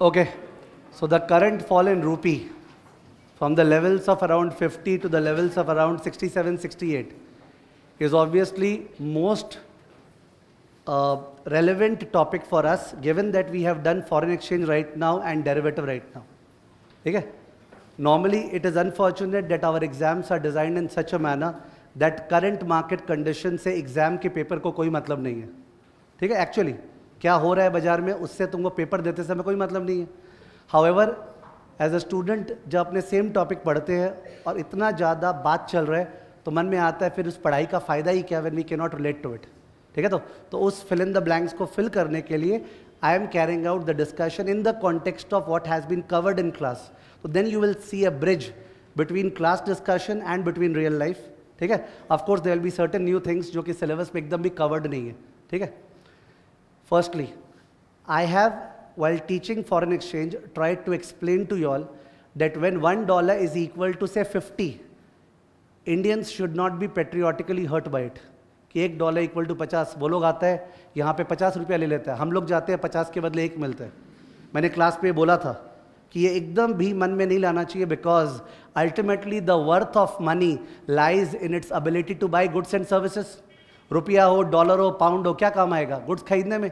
Okay, so the current fall in rupee from the levels of around 50 to the levels of around 67, 68 is obviously most relevant topic for us, given that we have done foreign exchange right now and derivative right now. Okay? Normally, it is unfortunate that our exams are designed in such a manner that current market condition से exam के paper को कोई मतलब नहीं है. ठीक है? Actually, क्या हो रहा है बाजार में उससे तुमको पेपर देते समय कोई मतलब नहीं है. However, as a student जब अपने सेम टॉपिक पढ़ते हैं और इतना ज़्यादा बात चल रहा है तो मन में आता है फिर उस पढ़ाई का फ़ायदा ही क्या when we cannot relate to it. ठीक है? तो उस fill in the blanks को fill करने के लिए I am carrying out the discussion in the context of what has been covered in class. So then you will see a bridge between class discussion and between real life. ठीक है? Of course there will be certain new things जो कि syllabus में एकदम भी covered नहीं है. ठीक है? Firstly, I have, while teaching foreign exchange, tried to explain to you all that when $1 is equal to say 50, Indians should not be patriotically hurt by it. कि $1 इक्वल टू 50, वो लोग आता है यहाँ पे 50 रुपया ले लेता है, हम लोग जाते हैं 50 के बदले 1 मिलता है. मैंने क्लास पे बोला था कि ये एकदम भी मन में नहीं लाना चाहिए because ultimately the worth of money lies in its ability two by goods and services. रुपया हो, डॉलर हो, पाउंड हो, क्या काम आएगा गुड्स खरीदने में.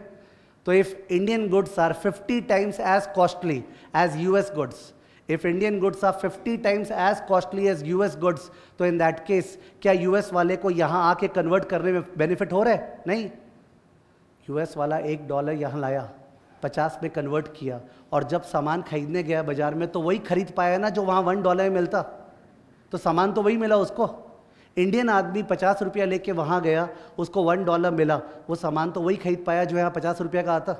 तो if Indian goods are 50 times as costly as US goods, if Indian goods are 50 times as costly as US goods, तो in that case क्या US वाले को यहाँ आके कन्वर्ट करने में बेनिफिट हो रहा है? नहीं. US वाला $1 यहाँ लाया, 50 में कन्वर्ट किया और जब सामान खरीदने गया बाजार में तो वही खरीद पाया ना जो वहाँ $1 में मिलता. तो सामान तो वही मिला उसको. इंडियन आदमी 50 रुपया लेके वहाँ गया, उसको $1 मिला, वो सामान तो वही खरीद पाया जो यहाँ 50 रुपया का आता.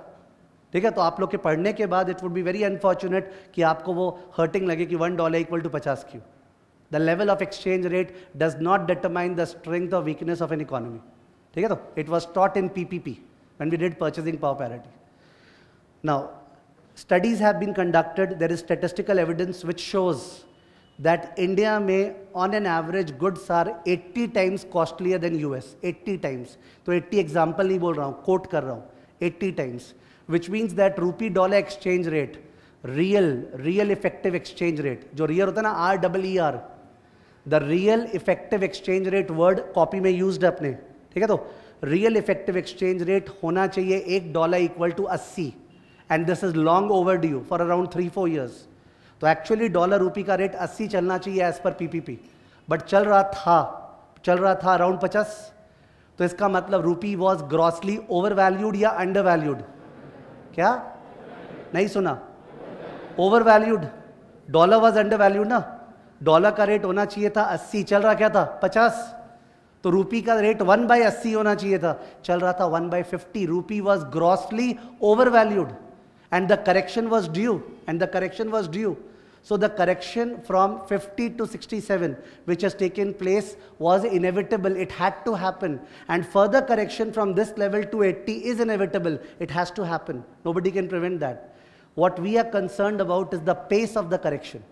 ठीक है? तो आप लोग के पढ़ने के बाद it would be very unfortunate कि आपको वो हर्टिंग लगे कि $1 इक्वल टू 50 क्यों. The level of exchange rate does not determine the strength और वीकनेस ऑफ एन इकोनॉमी. ठीक है? तो it was taught in PPP when we did purchasing power parity. Now studies have been conducted, there is statistical evidence which shows that India में on an average goods are 80 times costlier than US. 80 times. तो 80 example नहीं बोल रहा हूँ, coat कर रहा हूँ. 80 times. Which means that rupee dollar exchange rate, real effective exchange rate, जो real होता है ना REER, the real effective exchange rate word copy में used है अपने. ठीक है? तो real effective exchange rate होना चाहिए $1 equal to 80, and this is long overdue for around 3-4 years. तो एक्चुअली डॉलर रूपी का रेट 80 चलना चाहिए एज पर पीपीपी, बट चल रहा था अराउंड 50. तो इसका मतलब रूपी वॉज ग्रॉसली ओवर वैल्यूड या अंडर वैल्यूड? क्या नहीं सुना? Over valued. Dollar was under valued ना. डॉलर का रेट होना चाहिए था 80, चल रहा क्या था 50. तो रूपी का रेट 1/80 होना चाहिए था, चल रहा था 1/50. रूपी was grossly over valued and the correction was due. So the correction from 50 to 67 which has taken place was inevitable. It had to happen, and further correction from this level to 80 is inevitable. It has to happen. Nobody can prevent that. What we are concerned about is the pace of the correction.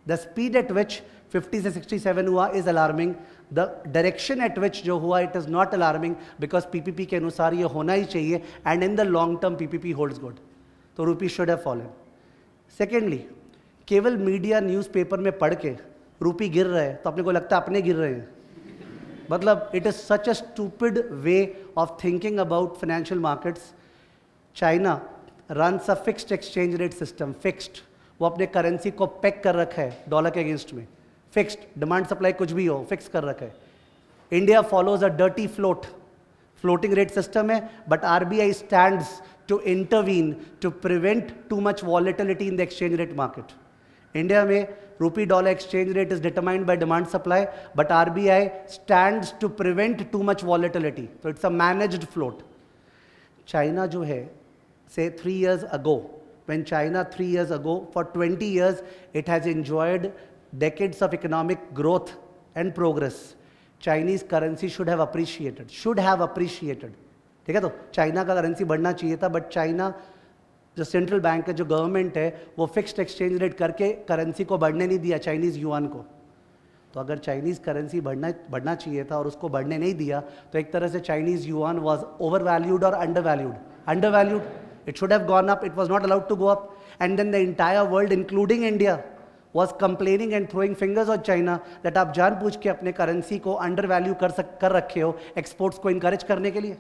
The speed at which 50 से 67 हुआ is alarming. The direction at which जो हुआ it is not alarming because PPP के अनुसार ये होना ही चाहिए, and in the long term PPP holds good. तो रूपी शुड हैव फॉलन. सेकेंडली, केवल मीडिया न्यूज़पेपर में पढ़ के रूपी गिर रहा है तो अपने को लगता है अपने गिर रहे हैं. मतलब it is such a stupid way of thinking about financial markets. China runs a fixed exchange rate system. Fixed, वो अपने करेंसी को पैक कर रखा है डॉलर के अगेंस्ट में. फिक्स्ड, डिमांड सप्लाई कुछ भी हो फिक्स कर रखा है. India follows a dirty floating rate system है, but RBI stands to intervene to prevent too much volatility in the exchange rate market. India में rupee dollar exchange rate is determined by demand supply, but RBI stands to prevent too much volatility. So it's a managed float. China जो है, say 3 years ago, when China 3 years ago, for 20 years, it has enjoyed decades of economic growth and progress. Chinese currency should have appreciated. ठीक है? तो China का currency बढ़ना चाहिए था, but China जो सेंट्रल बैंक है, जो गवर्नमेंट है, वो फिक्स्ड एक्सचेंज रेट करके करेंसी को बढ़ने नहीं दिया, चाइनीज़ युआन को. तो अगर चाइनीज़ करेंसी बढ़ना चाहिए था और उसको बढ़ने नहीं दिया तो एक तरह से Chinese yuan was over valued और under valued. It should have gone up. It was not allowed to go up. And then the entire world, including India, was complaining and throwing fingers on China that आप जानबूझ के अपने currency को under value कर रखे हो exports को encourage करने के लिए.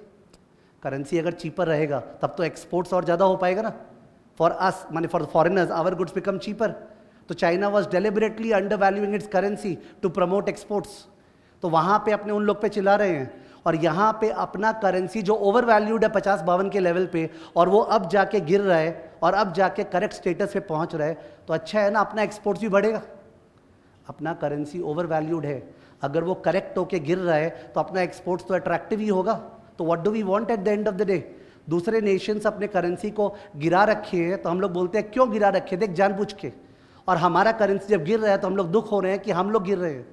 करेंसी अगर चीपर रहेगा तब तो एक्सपोर्ट्स और ज़्यादा हो पाएगा ना. फॉर अस माने for foreigners our goods become cheaper. तो China was deliberately under valuing its currency to promote exports. तो वहाँ पे अपने उन लोग पे चिल्ला रहे हैं और यहाँ पे अपना करेंसी जो ओवर वैल्यूड है 50-52 के लेवल पे और वो अब जाके गिर रहा है और अब जाके करेक्ट स्टेटस पे पहुँच रहा है. तो अच्छा है ना, अपना एक्सपोर्ट्स भी बढ़ेगा. अपना करेंसी ओवर वैल्यूड है, अगर वो करेक्ट होके गिर रहा है तो अपना एक्सपोर्ट्स तो अट्रैक्टिव ही होगा. तो what do we want at the end of the day? दूसरे नेशंस अपने करेंसी को गिरा रखे हैं तो हम लोग बोलते हैं क्यों गिरा रखे, देख जानबूझ के. और हमारा करेंसी जब गिर रहा है तो हम लोग दुख हो रहे हैं कि हम लोग गिर रहे हैं.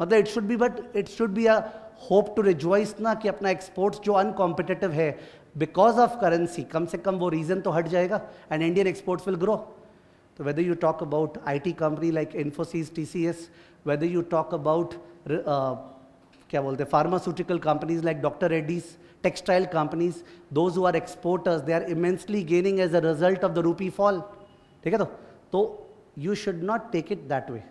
मतलब it should be a hope to rejoice ना कि अपना एक्सपोर्ट्स जो अनकॉम्पिटिटिव है बिकॉज ऑफ करेंसी, कम से कम वो रीजन तो हट जाएगा and Indian exports will grow. तो whether you talk about IT company like Infosys, TCS, whether you talk about क्या बोलते हैं pharmaceutical companies like doctor Reddy's, textile companies, those who are exporters, they are immensely gaining as a result of the rupee fall. ठीक है, तो you should not take it that way.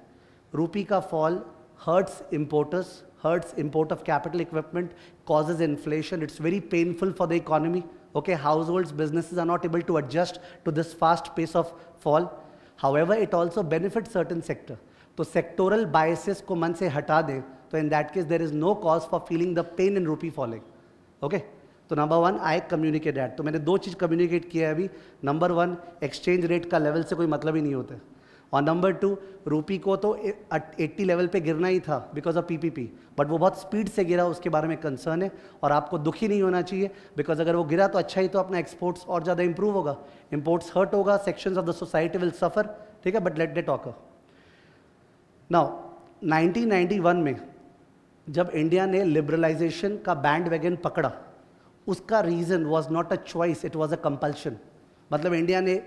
Rupee का fall hurts importers, hurts import of capital equipment, causes inflation. It's very painful for the economy. Okay, households, businesses are not able to adjust to this fast pace of fall. However, it also benefits certain sector. तो sectoral biases को मन से हटा दें तो in that case there is no cause for feeling the pain in rupee falling. Okay, तो number 1 I communicate that. तो मैंने 2 चीज़ कम्युनिकेट किया है अभी. नंबर 1 एक्सचेंज रेट का लेवल से कोई मतलब ही नहीं होता है. और नंबर 2 रूपी को तो 80 लेवल पे गिरना ही था बिकॉज ऑफ PPP, बट वो बहुत स्पीड से गिरा, उसके बारे में कंसर्न है. और आपको दुखी नहीं होना चाहिए बिकॉज अगर वो गिरा तो अच्छा ही, तो अपना एक्सपोर्ट्स और ज़्यादा इंप्रूव होगा, इंपोर्ट्स हर्ट होगा, sections of the society will suffer. ठीक है, but let they talk. Now 1991 में जब इंडिया ने लिबरलाइजेशन का बैंड वैगन पकड़ा, उसका reason was not a choice, it was a compulsion. मतलब इंडिया ने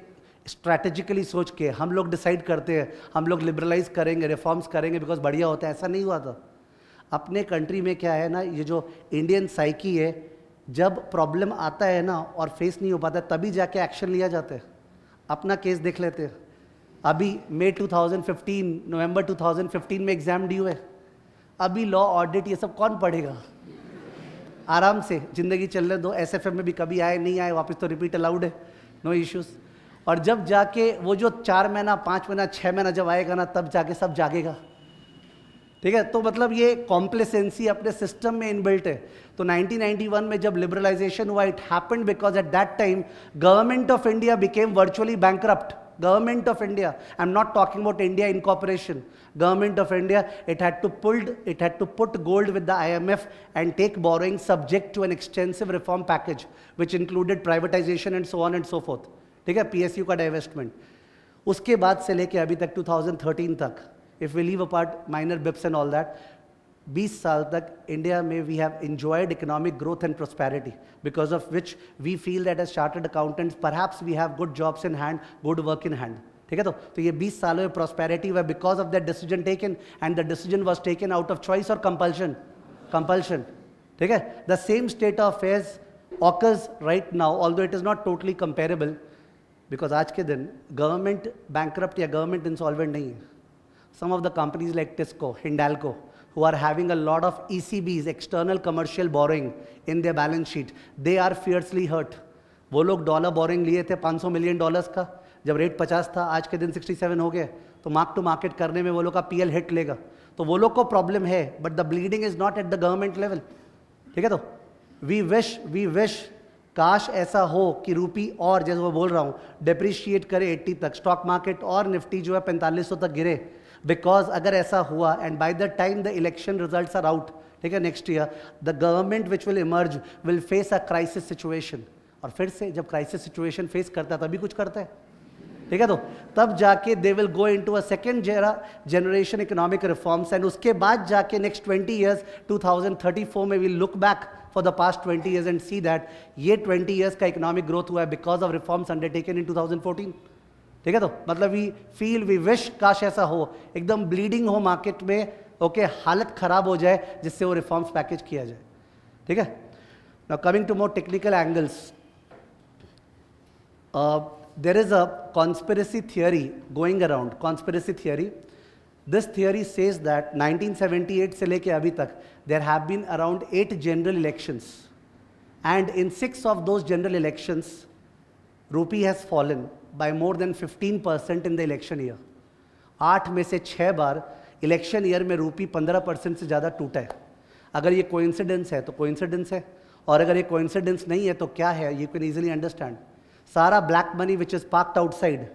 स्ट्रैटेजिकली सोच के हम लोग डिसाइड करते हैं हम लोग लिबरलाइज करेंगे, रिफॉर्म्स करेंगे बिकॉज बढ़िया होता है, ऐसा नहीं हुआ था. अपने कंट्री में क्या है ना, ये जो इंडियन साइकी है, जब प्रॉब्लम आता है ना और फेस नहीं हो पाता तभी जाके एक्शन लिया जाता है. अपना केस देख लेते हैं. अभी मई 2015, नवंबर 2015 में एग्जाम ड्यू है. अभी लॉ ऑडिट ये सब कौन पढ़ेगा? आराम से ज़िंदगी चलने दो. SFM में भी कभी आए नहीं आए वापस तो रिपीट अलाउड है, नो इश्यूज़. और जब जाके वो जो 4 महीना 5 महीना 6 महीना जब आएगा ना, तब जाके सब जागेगा. ठीक है, तो मतलब ये कॉम्प्लेसेंसी अपने सिस्टम में इनबिल्ट है. तो 1991 में जब लिबरलाइजेशन हुआ, it happened because at that time government of India became virtually bankrupt. Government of India, I'm not talking about India incorporation. Government of India, it had to put gold with the IMF and take borrowing subject to an extensive reform package, which included privatization and so on and so forth. ठीक है, PSU का divestment. उसके बाद से लेके अभी तक 2013 तक, if we leave apart minor bips and all that, 20 साल तक इंडिया में we have enjoyed economic growth and prosperity, because of which we feel that as chartered accountants perhaps we have good jobs in hand, good work in hand. ठीक है, तो ये 20 सालों में prosperity हुआ because of that decision taken, and the decision was taken out of choice or compulsion. ठीक है, the same state of affairs occurs right now, although it is not totally comparable, because आज के दिन government bankrupt या government insolvent नहीं है. Some of the companies like Tisco, Hindalco, who are having a lot of ECBs, external commercial borrowing in their balance sheet, they are fiercely hurt. वो लोग dollar boring लिए थे $500 million का, जब rate 50 था, आज के दिन 67 हो गए, तो मार्क टू मार्केट करने में वो लोग का PL हिट लेगा. तो वो लोग को प्रॉब्लम है, but the bleeding is not at the government level. ठीक है, तो वी विश काश ऐसा हो कि रूपी और, जैसे वो बोल रहा हूँ, डिप्रिशिएट करे 80 तक, स्टॉक मार्केट और निफ्टी जो है 4500 तक गिरे. बिकॉज अगर ऐसा हुआ and by the time the election results are out, ठीक है, next year, the government which will emerge will face a crisis situation. और फिर से जब क्राइसिस सिचुएशन फेस करता है तभी कुछ करता है. ठीक है, तो तब जाके they will go into a second generation economic reforms, and उसके बाद जाके नेक्स्ट 20 ईयर्स 2034 में will look back for the past 20 years and see that ये 20 ईयर्स का इकोनॉमिक ग्रोथ हुआ है बिकॉज ऑफ रिफॉर्म्स अंडरटेकन इन 2014. ठीक है, तो मतलब वी विश काश ऐसा हो, एकदम ब्लीडिंग हो मार्केट में, ओके, हालत खराब हो जाए जिससे वो रिफॉर्म्स पैकेज किया जाए. ठीक है, now coming to more technical angles. there is a conspiracy theory going around, conspiracy theory. This theory says that 1978 से लेके अभी तक there have been around 8 general elections, and in 6 of those general elections, rupee has fallen by more than 15% in the election year. 8 में से 6 बार election year में रूपी 15% से ज़्यादा टूटा है. अगर ये कोइंसिडेंस है तो कोइंसिडेंस है, और अगर ये कोइंसिडेंस नहीं है तो क्या है, यू कैन ईजिली अंडरस्टैंड. सारा black money which is parked outside,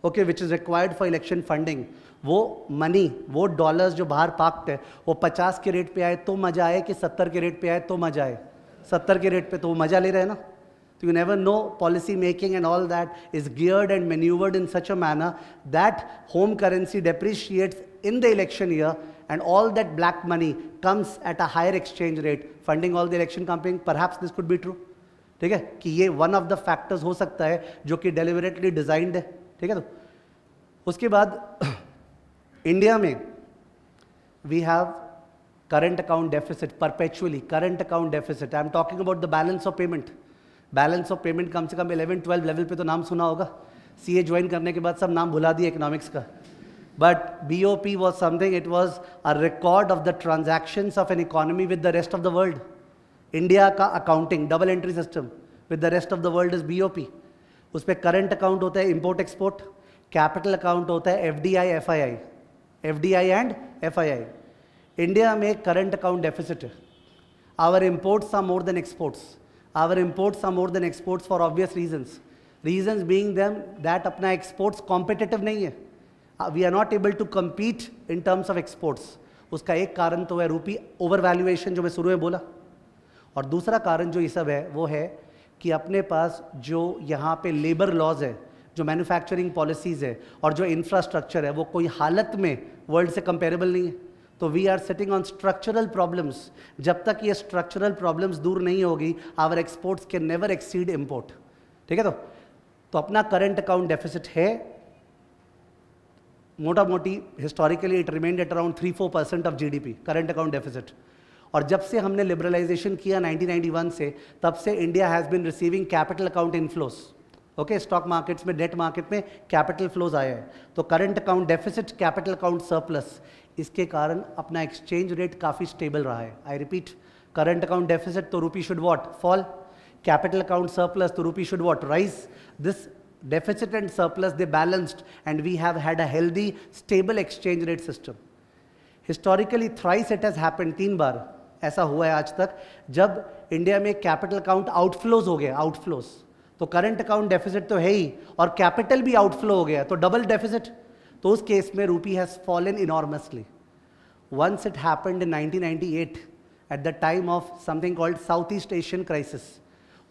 okay, which is required for election funding, वो मनी, वो डॉलर्स जो बाहर पार्क्ड है, वो 50 के रेट पे आए तो मज़ा आए कि 70 के रेट पे आए तो मज़ा आए. 70 के रेट पे तो वो मज़ा ले रहे हैं ना. So you never know, policy making and all that is geared and maneuvered in such a manner that home currency depreciates in the election year, and all that black money comes at a higher exchange rate, funding all the election campaign. Perhaps this could be true. ठीक है, कि ये one of the factors हो सकता है जो कि deliberately designed है. ठीक है, तो उसके बाद इंडिया में we have current account deficit perpetually, current account deficit. I am talking about the balance of payment. Balance of payment कम से कम 11-12 लेवल पे तो नाम सुना होगा. सीए ज्वाइन करने के बाद सब नाम भुला दिए इकोनॉमिक्स का. But BOP was something, it was a record of the transactions of an economy with the rest of the world. India का accounting double entry system with the rest of the world is BOP. उस पर current account होता है import export, capital account होता है FDI FII, FDI and FII. India में current account deficit है. Our imports are more than exports. Our imports are more than exports for obvious reasons. Reasons being them that अपना exports competitive नहीं है. We are not able to compete in terms of exports. उसका एक कारण तो है रूपी overvaluation जो मैं शुरू में बोला, और दूसरा कारण जो ये सब है वो है कि अपने पास जो यहाँ पे लेबर लॉज है, जो मैन्युफैक्चरिंग पॉलिसीज़ है और जो इंफ्रास्ट्रक्चर है, वो कोई हालत में वर्ल्ड से कंपेरेबल नहीं है. तो we are sitting on structural problems. जब तक ये स्ट्रक्चरल प्रॉब्लम्स दूर नहीं होगी, our exports can never exceed import. ठीक है, तो अपना करंट अकाउंट डेफिसिट है. मोटा मोटी historically it remained at around 3-4% of GDP current account deficit. और जब से हमने लिबरलाइजेशन किया 1991 से, तब से India has been receiving capital account inflows. Okay, stock markets में, डेट मार्केट में कैपिटल फ्लोज आया है. तो current account deficit, capital account surplus, इसके कारण अपना एक्सचेंज रेट काफ़ी स्टेबल रहा है. I repeat, current account deficit तो रूपी should what, fall. Capital account surplus तो रूपी should what, rise. This deficit and surplus, they balanced, and we have had a healthy stable exchange rate system. Historically thrice it has happened, 3 बार ऐसा हुआ है आज तक, जब इंडिया में capital account outflows हो गया. आउटफ्लोज तो करंट अकाउंट डेफिसिट तो है ही, और कैपिटल भी आउटफ्लो हो गया, तो डबल डेफिसिट. तो उस केस में rupee has fallen enormously. Once it happened in 1998 at the time of something called South East Asian crisis.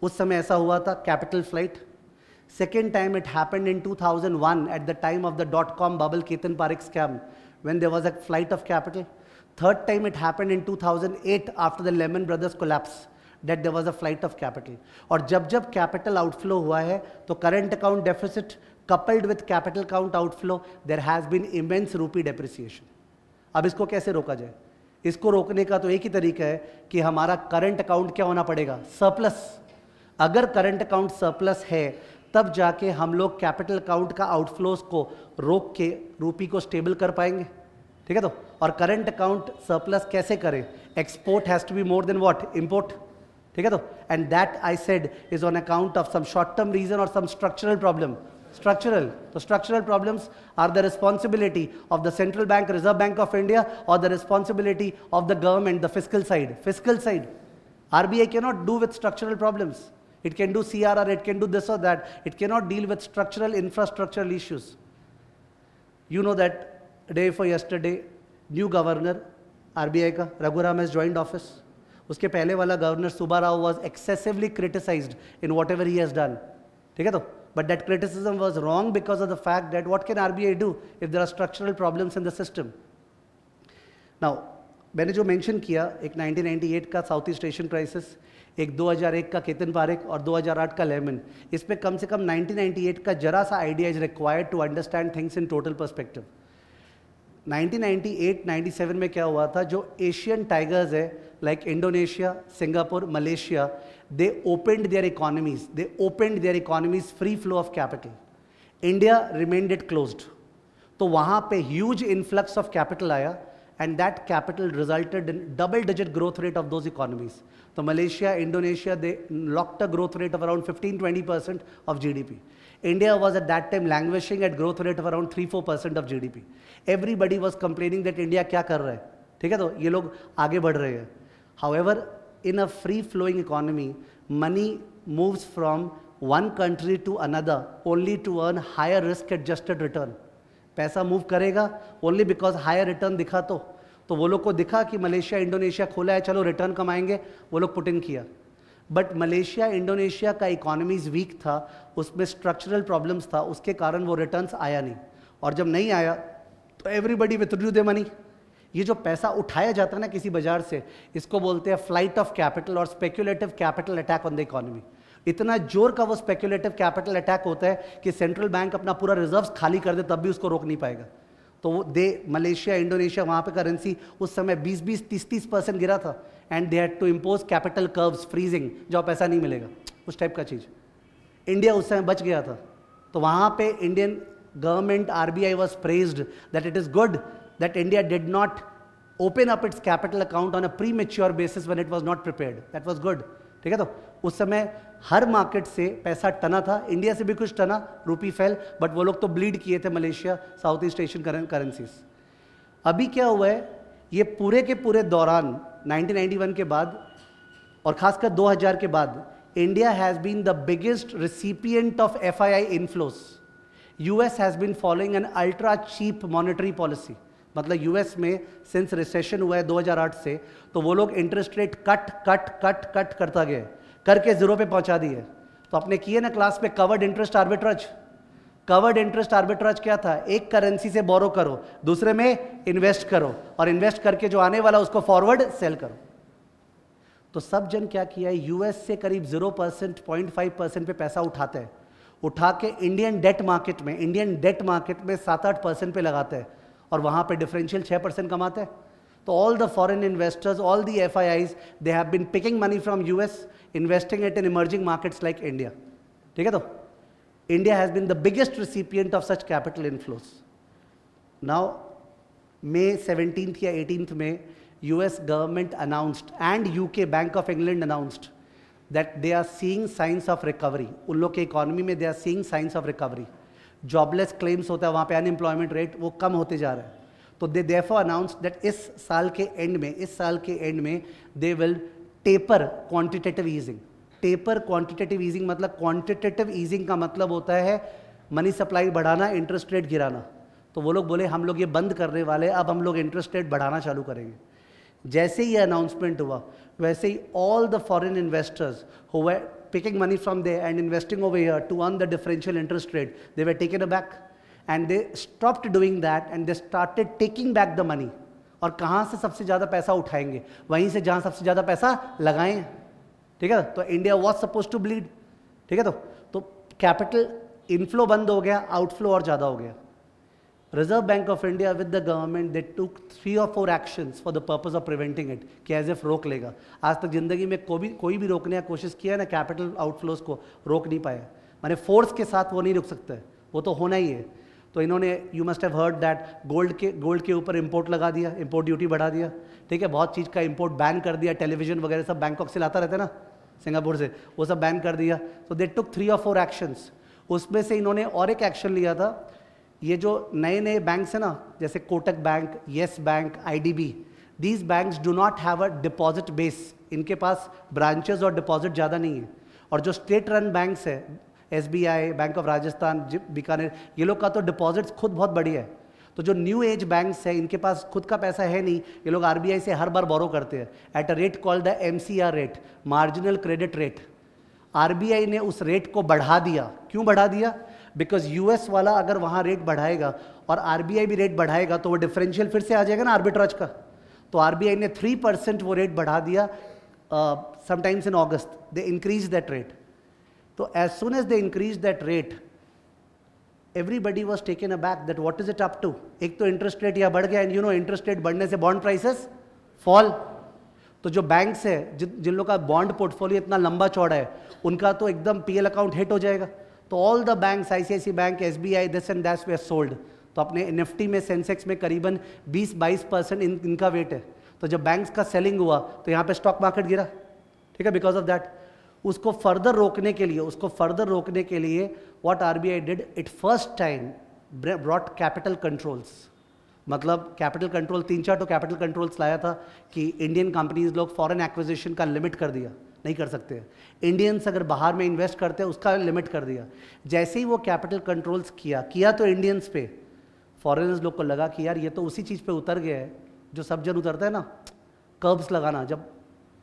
उस समय ऐसा हुआ था, capital flight. Second time it happened in 2001 at the time of the dot-com bubble, Ketan Parekh scam, when there was a flight of capital. Third time it happened in 2008 after the Lehman Brothers collapse, that there was a flight of capital. और जब जब capital outflow हुआ है, तो current account deficit coupled with capital account outflow, there has been immense rupee depreciation. अब इसको कैसे रोका जाए? इसको रोकने का तो एक ही तरीका है कि हमारा current account क्या होना पड़ेगा, surplus. अगर current account surplus है, तब जाके हम लोग कैपिटल अकाउंट का आउटफ्लोज को रोक के रूपी को स्टेबल कर पाएंगे. ठीक है, तो और करंट अकाउंट सरप्लस कैसे करें? Export has to be more than what, import. ठीक है, तो and that I said is on account of some short term reason और सम स्ट्रक्चरल प्रॉब्लम. स्ट्रक्चरल, तो structural problems are the responsibility of the central bank, Reserve Bank of India, और the responsibility of the government, the fiscal side. Fiscal side, RBI can not do with structural problems. It can do CRR, it can do this or that. It cannot deal with structural, infrastructural issues. You know that day for yesterday, new governor, RBI का, Raghuram has joined office. उसके पहले वाला governor, Subba Rao, was excessively criticized in whatever he has done. ठीक है तो? But that criticism was wrong because of the fact that what can RBI do if there are structural problems in the system? Now, मैंने जो mention किया, एक 1998 का south East Asian crisis, एक 2001 का केतन पारेख और 2008 का लेमन. इस पे कम से कम 1998 का जरा सा idea is required to understand things in total perspective. 1998-97 में क्या हुआ था, जो एशियन टाइगर्स है like Indonesia, Singapore, Malaysia, they opened their economies, free flow of capital. India remained it closed. तो वहाँ पे ह्यूज इन्फ्लक्स ऑफ कैपिटल आया and that capital resulted in double-digit growth rate of those economies. So Malaysia, Indonesia, they locked a growth rate of around 15-20% of GDP. India was at that time languishing at growth rate of around 3-4% of GDP. Everybody was complaining that India क्या कर रहा है, ठीक है, तो ये लोग आगे बढ़ रहे हैं. However, in a free-flowing economy, money moves from one country to another only to earn higher risk-adjusted return. पैसा मूव करेगा ओनली बिकॉज हायर रिटर्न दिखा. तो वो लोग को दिखा कि मलेशिया इंडोनेशिया खोला है, चलो रिटर्न कमाएंगे, वो लोग पुट इन किया. बट मलेशिया इंडोनेशिया का इकोनॉमीज वीक था, उसमें स्ट्रक्चरल प्रॉब्लम्स था, उसके कारण वो रिटर्न्स आया नहीं. और जब नहीं आया तो एवरीबडी विथड्रू द मनी. ये जो पैसा उठाया जाता है ना किसी बाजार से, इसको बोलते हैं फ्लाइट ऑफ कैपिटल और speculative capital attack on the economy. इतना जोर का वो स्पेक्युलेटिव कैपिटल अटैक होता है कि सेंट्रल बैंक अपना पूरा रिजर्व्स खाली कर दे तब भी उसको रोक नहीं पाएगा. तो वो मलेशिया इंडोनेशिया वहाँ पे करेंसी उस समय 20-20, 30-30% गिरा था. And they had to impose capital curbs, freezing, जो पैसा नहीं मिलेगा, उस टाइप का चीज़. इंडिया उस समय बच गया था. तो वहाँ पे Indian government, RBI was praised that it is good that India did not open up it's capital account on a pre mature basis when it was not prepared. That was good. ठीक है, तो उस समय हर market से पैसा टना था, India से भी कुछ टना, रूपी फेल, बट वो लोग तो ब्लीड किए थे Malaysia, south East Asian currencies. अभी क्या हुआ है, ये पूरे के पूरे दौरान 1991 के बाद और खासकर 2000 के बाद India has been the biggest recipient of FII inflows. US has been following an ultra cheap monetary policy. मतलब US में सिंस रिसेशन हुआ है 2008 से, तो वो लोग इंटरेस्ट रेट कट करता गया, करके जीरो पे पहुंचा दिए. तो आपने किए ना क्लास में covered interest arbitrage. Covered interest arbitrage क्या था, एक करेंसी से बोरो करो, दूसरे में इन्वेस्ट करो, और इन्वेस्ट करके जो आने वाला उसको फॉरवर्ड सेल करो. तो सब जन क्या किया है, US से करीब 0%, 0.5% पे पैसा उठाते हैं, उठा के इंडियन डेट मार्केट में 7-8% पे लगाते हैं, और वहाँ पे डिफरेंशियल 6% कमाते हैं. तो all the foreign investors, all the FIIs, they have been picking money from US, investing it in emerging markets like India. ठीक है, तो India has been the biggest recipient of such capital inflows. Now, May 17th या 18th में US government announced and UK Bank of England announced that they are seeing signs of recovery. उन लोग के economy में they are seeing signs of recovery. Jobless claims होता है वहाँ पे, अनएम्प्लॉयमेंट रेट वो कम होते जा रहा है. तो दे देयरफॉर अनाउंस्ड दैट इस साल के एंड में they will taper quantitative easing. Taper quantitative easing मतलब, क्वांटिटेटिव ईजिंग का मतलब होता है मनी सप्लाई बढ़ाना, इंटरेस्ट रेट गिराना. तो वो लोग बोले हम लोग ये बंद करने वाले, अब हम लोग इंटरेस्ट रेट बढ़ाना चालू करेंगे. जैसे ही ये अनाउंसमेंट हुआ, वैसे ही all the foreign investors who were picking money from there and investing over here to earn the differential interest rate, they were taken aback and they stopped doing that and they started taking back the money. और कहाँ से सबसे ज़्यादा पैसा उठाएंगे, वहीं से जहाँ सबसे ज़्यादा पैसा लगाएं. ठीक है, तो India was suppose to bleed. ठीक है, तो कैपिटल इनफ्लो बंद हो गया, आउटफ्लो और ज़्यादा हो गया. Reserve Bank of India with the government, they took 3 or 4 actions for the purpose of preventing it, कि एज एफ रोक लेगा. आज तक जिंदगी में कोई भी रोकने की कोशिश किया है ना, कैपिटल आउटफ्लोज को रोक नहीं पाया. माने फोर्स के साथ वो नहीं रुक सकते, वो तो होना ही है. तो इन्होंने, you must have heard that, gold के ऊपर इंपोर्ट लगा दिया, इंपोर्ट ड्यूटी बढ़ा दिया. ठीक है, बहुत चीज़ का इंपोर्ट बैन कर दिया, टेलीविजन वगैरह सब बैंकॉक से लाता रहता है ना, सिंगापुर से, वो सब बैन कर दिया. तो दे टुक 3 or 4 एक्शंस. उसमें से इन्होंने और एक एक्शन लिया था. ये जो नए बैंक्स हैं ना, जैसे Kotak bank, yes bank, IDB, these banks do not have a deposit base. इनके पास ब्रांचेस और डिपॉजिट ज़्यादा नहीं है. और जो स्टेट रन बैंक्स है, SBI, bank of Rajasthan, Bikaner, ये लोग का तो डिपॉजिट्स खुद बहुत बढ़िया है. तो जो न्यू एज बैंक्स है, इनके पास खुद का पैसा है नहीं, ये लोग RBI से हर बार बोरो करते हैं at a rate called the MCR rate, marginal credit rate. RBI ने उस रेट को बढ़ा दिया. क्यों बढ़ा दिया? बिकॉज US वाला अगर वहाँ रेट बढ़ाएगा और RBI भी रेट बढ़ाएगा तो वो डिफरेंशियल फिर से आ जाएगा ना आर्बिट्राज का. तो RBI ने 3% वो रेट बढ़ा दिया sometimes in August. They increase that rate. तो as soon as they increase that rate, everybody was taken aback that what is it up to. एक तो इंटरेस्ट रेट यहाँ बढ़ गया, and you know interest rate बढ़ने से bond prices fall. तो जो बैंक्स है, जिन लोगों का बॉन्ड पोर्टफोलियो इतना लंबा चौड़ा है, उनका तो एकदम पीएल अकाउंट हिट हो जाएगा. तो all the banks, ICIC bank, SBI, this and that, they sold. तो अपने निफ्टी में, सेंसेक्स में करीबन 20-22% इनका वेट है. तो जब बैंक्स का सेलिंग हुआ तो यहाँ पे स्टॉक मार्केट गिरा, ठीक है, बिकॉज ऑफ दैट. उसको फर्दर रोकने के लिए what RBI did, it first time brought capital controls. मतलब कैपिटल कंट्रोल, 3-4 तो कैपिटल कंट्रोल्स लाया था कि इंडियन कंपनीज लोग फॉरेन एक्विजिशन का लिमिट कर दिया, नहीं कर सकते. इंडियंस अगर बाहर में इन्वेस्ट करते हैं उसका लिमिट कर दिया. जैसे ही वो कैपिटल कंट्रोल्स किया तो इंडियंस पे, फॉरेनर्स लोग को लगा कि यार ये तो उसी चीज़ पे उतर गया है जो सब जन उतरता है ना, कर्ब्स लगाना.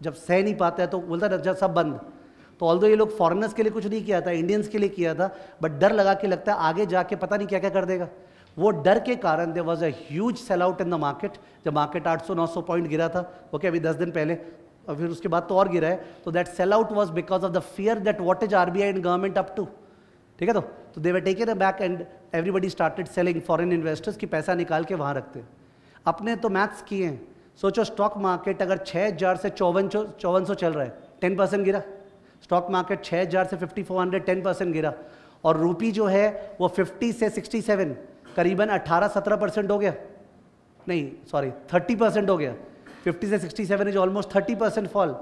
जब सह नहीं पाता है तो बोलता है जब सब बंद. तो ऑल्दो ये लोग फॉरेनर्स के लिए कुछ नहीं किया था, इंडियंस के लिए किया था, बट डर लगा के लगता है आगे जाके पता नहीं क्या क्या कर देगा. वो डर के कारण there was a huge sell out in the market. जब मार्केट 800-900 पॉइंट गिरा था, ओके, अभी 10 दिन पहले, और फिर उसके बाद तो और गिरा है. तो that sell out was because of the fear that what is RBI and government up to. ठीक है, तो they were taken aback and everybody started selling, foreign investors की पैसा निकाल के वहाँ रखते हैं. अपने तो मैथ्स किए हैं. सोचो स्टॉक मार्केट अगर 6000 से 5400 चल रहा है, 10% गिरा. स्टॉक मार्केट 6000 से 5400, 10% गिरा. और रूपी जो है वो 50 से 67 करीबन 18-17% हो गया. नहीं सॉरी 30% हो गया. 50 से 67 इज ऑलमोस्ट 30% फॉल.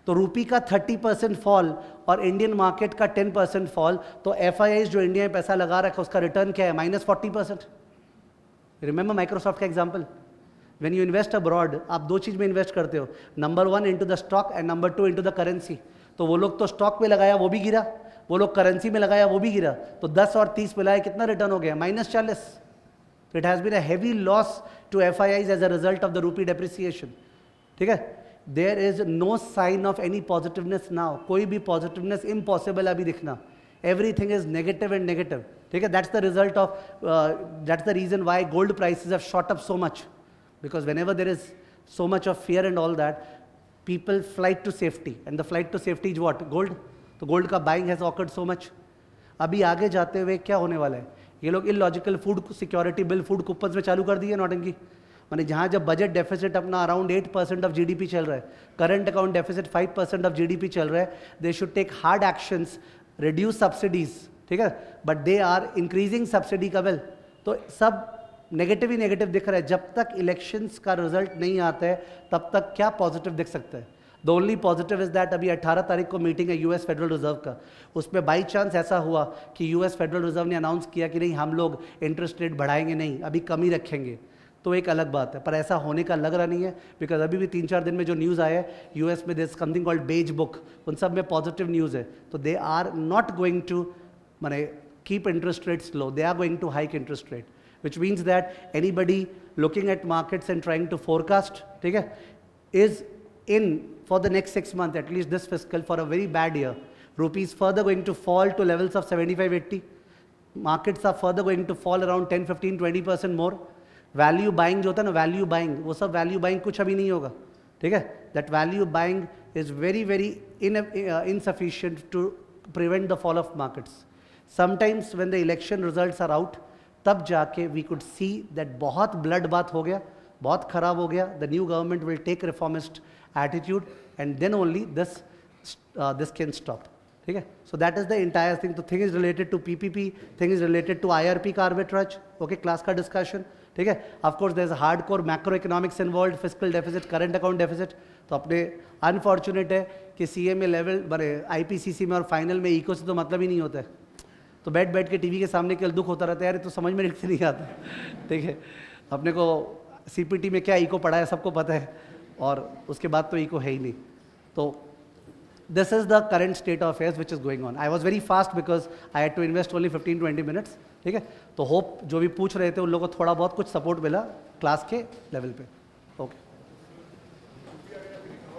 तो रूपी का 30% फॉल और इंडियन मार्केट का 10% फॉल. तो एफआईआईज जो इंडिया में पैसा लगा रखा है उसका रिटर्न क्या है, -40%. रिमेंबर माइक्रोसॉफ्ट का example. When you invest abroad, आप दो चीज में इन्वेस्ट करते हो, number 1 into the stock and number 2 into the currency. तो वो लोग तो स्टॉक में लगाया वो भी गिरा, वो लोग करेंसी में लगाया वो भी गिरा. तो 10 और 30 मिलाए कितना रिटर्न हो गया, -40. It has been a heavy loss to FIIs as a result of the rupee depreciation. ठीक है, there is no sign of any positiveness now. कोई भी पॉजिटिवनेस इम्पॉसिबल अभी दिखना. Everything is negative and negative. ठीक है, that's the result of, that's the reason why gold prices have shot up so much. Because whenever there is so much of fear and all that, people flight to safety, and the flight to safety is what? Gold. तो gold का buying has occurred so much. अभी आगे जाते हुए क्या होने वाला है, ये लोग illogical food security bill, food coupons में चालू कर दिए नॉटिंग की. माने जहाँ जब बजट डेफिसिट अपना अराउंड 8% ऑफ जीडीपी चल रहा है, current account deficit 5% of GDP चल रहा है, they should take hard actions, reduce subsidies. ठीक है, but they are increasing subsidy का बिल. तो सब नेगेटिव ही नेगेटिव दिख रहा है. जब तक इलेक्शंस का रिजल्ट नहीं आता है तब तक क्या पॉजिटिव दिख सकता है. The only positive is that अभी 18 तारीख को मीटिंग है यूएस फेडरल रिजर्व का. उसमें बाई चांस ऐसा हुआ कि यूएस फेडरल रिजर्व ने अनाउंस किया कि नहीं हम लोग इंटरेस्ट रेट बढ़ाएंगे नहीं, अभी कम ही रखेंगे, तो एक अलग बात है. पर ऐसा होने का लग रहा नहीं है, बिकॉज अभी भी 3-4 दिन में जो न्यूज़ आया है यूएस में, there is something called beige book, उन सब में पॉजिटिव न्यूज़ है. तो they are not going to माने keep interest rates low, they are going to hike interest rate. Which means that anybody looking at markets and trying to forecast, ठीक है, is in for the next 6 months, at least this fiscal, for a very bad year. Rupee is further going to fall to levels of 75-80. Markets are further going to fall around 10-15-20% more. Value buying जो होता है ना, value buying, वो सब value buying कुछ अभी नहीं होगा. ठीक है, that value buying is very insufficient to prevent the fall of markets. Sometimes when the election results are out, तब जाके वी कुड सी दैट बहुत ब्लड बात हो गया, बहुत खराब हो गया. The new government will take reformist attitude and then only this can stop. ठीक है, so that is the entire thing. तो thing is related to PPP, thing is related to IRP का आर्बिट्रेज. ओके, क्लास का discussion. ठीक है, of course there is hard core macro economics involve, fiscal deficit, current account deficit. तो अपने unfortunate है कि CMA level बड़े IPCC में और फाइनल में इको से तो मतलब ही नहीं होता है. तो बैठ के टीवी के सामने केवल दुख होता रहता है, यार तो समझ में नहीं आता. ठीक है, अपने को सीपीटी में क्या इको पढ़ा है सबको पता है, और उसके बाद तो इको है ही नहीं. तो this is the current state of affairs which is going on. I was very fast because I had to invest only 15-20 minutes. ठीक है, तो होप जो भी पूछ रहे थे उन लोगों को थोड़ा बहुत कुछ सपोर्ट मिला क्लास के लेवल पे. ओके.